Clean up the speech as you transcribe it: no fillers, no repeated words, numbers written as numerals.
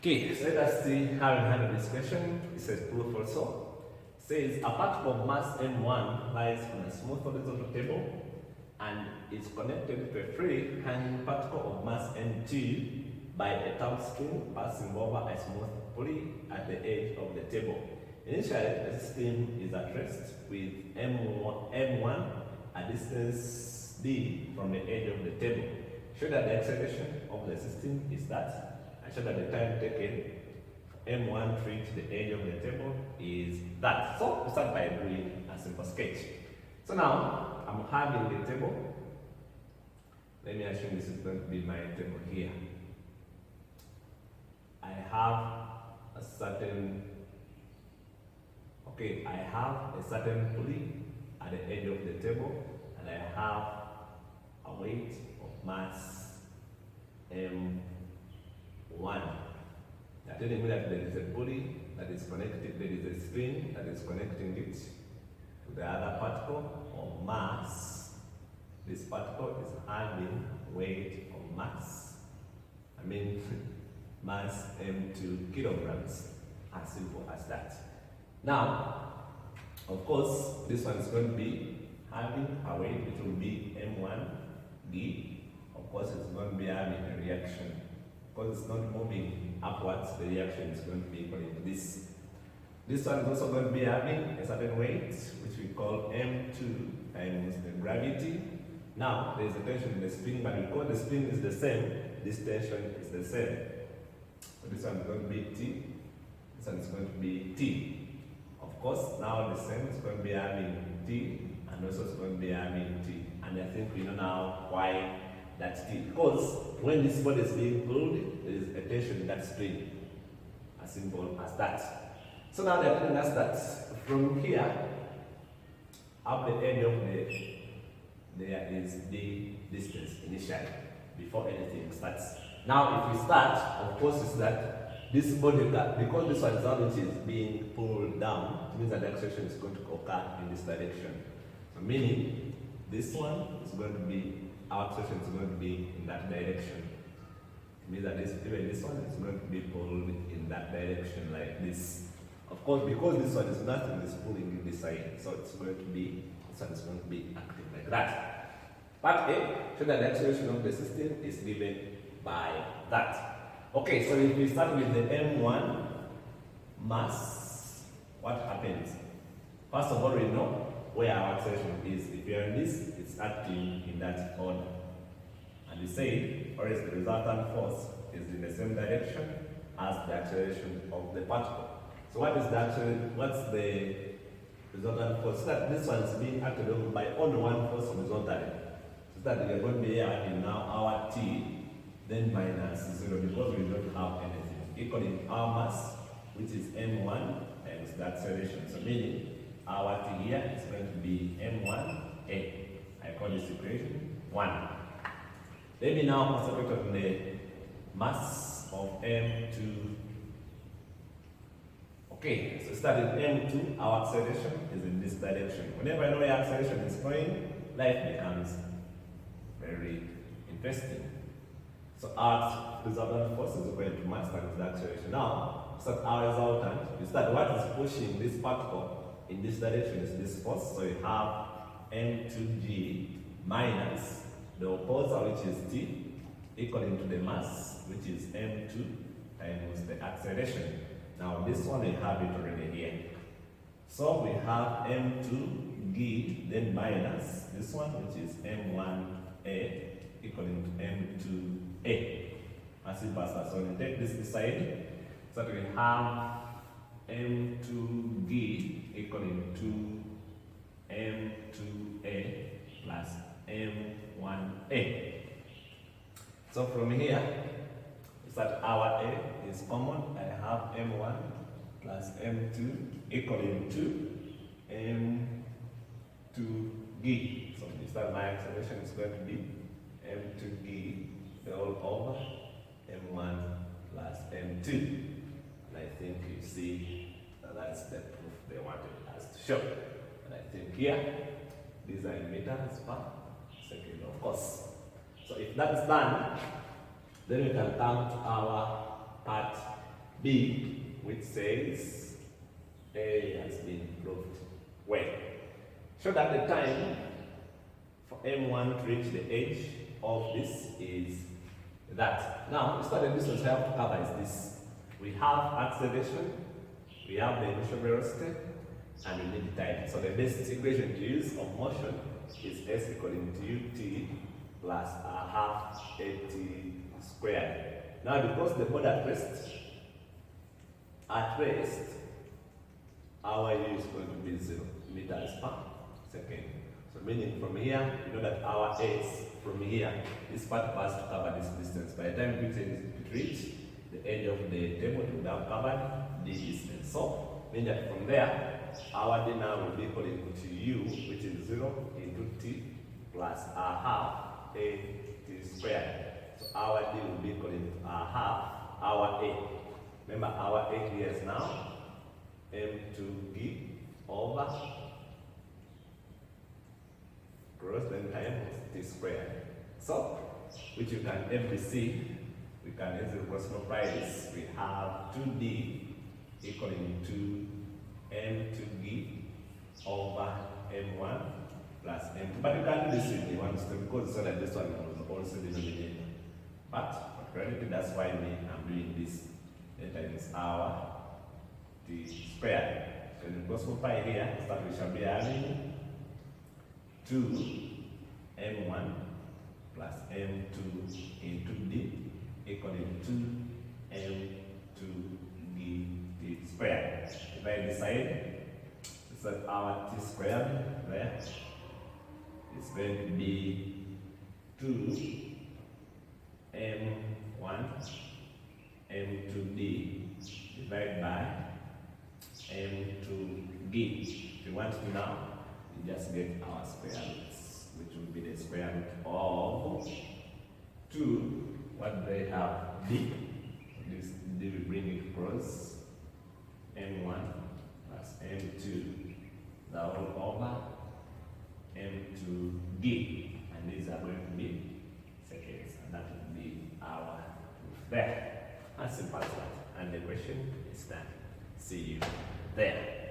Okay, so let us see how we handle this question. It says proof also. It says a particle of mass m1 lies on a smooth horizontal table and is connected to a free hanging particle of mass m2 by a taut string passing over a smooth pulley at the edge of the table. Initially, the system is at rest with m1 a distance d from the edge of the table. Show that the acceleration of the system is that, and show that the time taken m1 to reach the edge of the table is that. So we start by doing a simple sketch. So now I'm having the table. Let me assume this is going to be my table here. I have a certain pulley at the edge of the table, and I have a weight of mass m1. They're telling me that there is a pulley that is connected, there is a string that is connecting it to the other particle of mass. This particle is having weight of mass, mass m2 kilograms, as simple as that. Now, of course, this one is going to be having a weight, it will be m1 g. Of course, it's going to be having a reaction. Because it's not moving upwards, the reaction is going to be equal to this. This one is also going to be having a certain weight, which we call m2 times the gravity. Now, there is a tension in the spring, but because the spring is the same, this tension is the same. So this one is going to be T, this one is going to be T. Of course, now the same is going to be having T, and also it's going to be having T. And I think we know now why that's T. Because when this body is being pulled, there is a tension in that spring. As simple as that. So now they're telling us that from here, up the edge of there is the distance initially, before anything starts. Now if we start, of course, is that this body, because this one is now which is being pulled down, it means that the acceleration is going to occur in this direction. So meaning, this one is going to be, our acceleration is going to be in that direction. It means that even this one is going to be pulled in that direction like this. Of course, because this one is nothing, is pulling in this side, so it's going to be, this one is going to be acting like that. Part A, show that the acceleration of the system is given by that. Okay, so if we start with the m1 mass, what happens? First of all, we know where our acceleration is. If you're in this, it's acting in that order. And we say, or is the resultant force is in the same direction as the acceleration of the particle. So what is the acceleration? What's the resultant force? So that this one is being acted on by only one force horizontally. So that we are going to be having now our T, then minus 0, because we don't have anything. Equaling our mass, which is m1 times the acceleration. So meaning our T here is going to be m1a. I call this equation 1. Let me now concentrate on the mass of m2. Okay, so starting m2, our acceleration is in this direction. Whenever I know where acceleration is going, life becomes very interesting. So our resultant force is going to mass times the acceleration. Now, so our resultant is that what is pushing this particle in this direction is this force. So you have m2g minus the opposite, which is t, equaling to the mass, which is m2 times the acceleration. Now this one we have it already here. So we have m2g, then minus this one, which is m1a, equaling to m2a. As it passes, so we take this side, so that we have m2g equaling to m2a plus m1a. So from here, that our a is common. I have m1 plus m2 equaling to m2g. So this that my acceleration is going to be m2g all over m1 plus m2. And I think you see that's the proof they wanted us to show. And I think here, these are in meters per second, of course. So if that is done, then we can come to our part B, which says A has been proved well. Show that the time for M1 to reach the edge of this is that. Now, let's start the distance we have to cover is this. We have acceleration, we have the initial velocity, and we need the time. So the basic equation to use of motion is S equaling to ut plus a half at squared. Now, because the body at rest, our u is going to be 0 meters per second. So meaning from here, you know that our S from here, this part has to cover this distance. By the time it reaches the edge of the table, it would have covered this distance. So, meaning that from there, our d now will be equal to u, which is 0 into t plus a half a t squared. So our d will be equal to a half our a. Remember, our a here is now m2b over gross length times t squared. So, which you can MBC, we can easily cross multiply this. We have 2d equaling to m2b over m1 plus m2. But you can do this with the one step because so that this one was also denominator. But for reality, that's why I'm doing this. Then times our t squared. So the cross multiply here, so that we shall be having 2m1 plus m2 into d equaling to m2d t squared. If I decide, so our t squared there is going to be 2m1 m2d divided by m2d. If you want to now, you just get our square roots, which will be the square root of 2. What do they have? D. This D will bring it across m1 plus m2, the whole over m2d, and these are going to be seconds, and that will be our proof there. As simple as that. And the question is done. See you there.